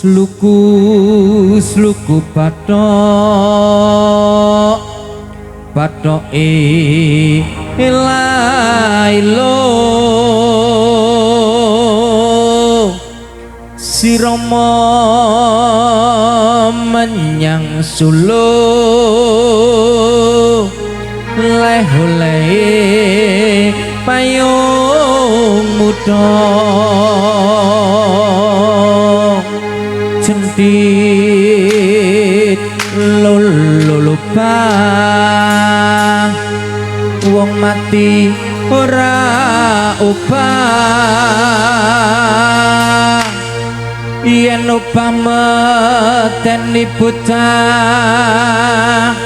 Sluku bathok lailo si Rama menyang Solo leh-oleh payung muda jentit lulubang wong mati ora obah yen upama teni bocah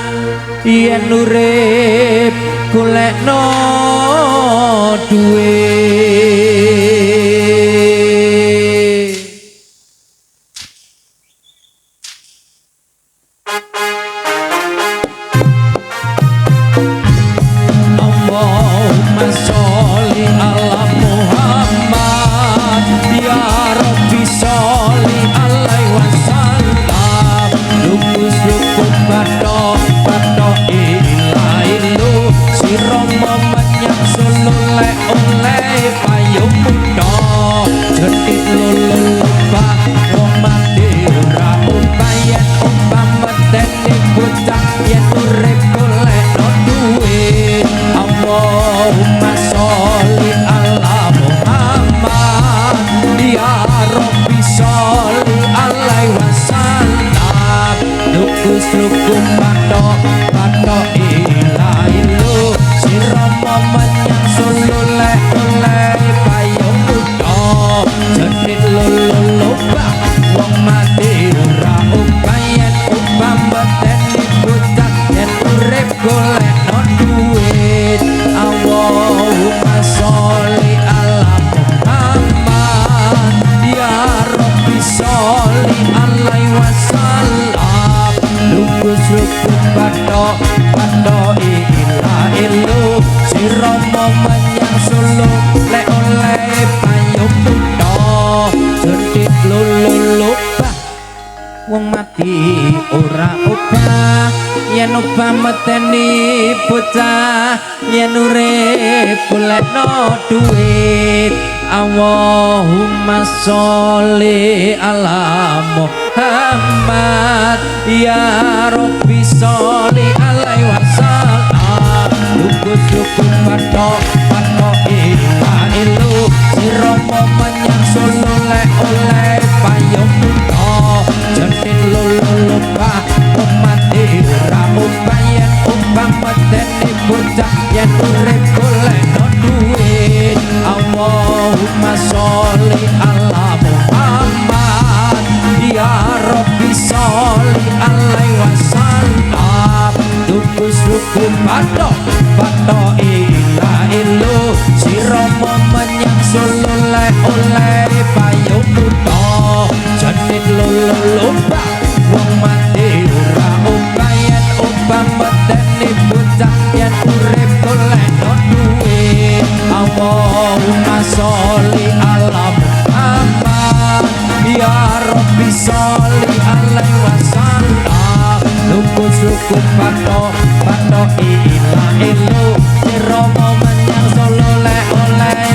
yen urip golekno duit Allahumma sholli ala Muhammad ya Rabbi sholli alaihi wasallam lukus bathok ilailu si Rama menyang Solo lek oleh payung muda jentit lulubah wong mati ora upayan umpama dene bocah yen urip golekno duit Allahumma sholli ala Muhammad ya Rabbi sholli alaihi wasallam lukus bathok ilailu si Rama menyang Solo lek oleh payung muda jentit lulubah wong mati ora upayan umpama dene bocah yen urip golekno duit Allahumma sholli ala Muhammad ya Rabbi sholli alaihi wasallam lukus bathok ilailu si Rama menyang Solo lek oleh payung muda jentit lulubah wong mati ora obah yen obah meteni bocah yen urip golekno duit Allahumma sholli ala Muhammad ya Rabbi sholli alaihi wasallam lukus bathok ilailu si Rama menyang Solo lek oleh payung muda jentit lulubah wong mati ora upayan umpama dene bocah yen urip golekno duit Allahumma sholli ala Muhammad ya Rabbi sholli alaihi wasallam lukus bathok ilailu si Rama menyang Solo lek oleh payung muda jentit lulubah wong mati ora upayan umpama dene bocah yen urip golekno duit Allahumma sholli ala Muhammad ya Rabbi sholli alaihi wasallam lukus bathok ilailu si Rama menyang Solo lek oleh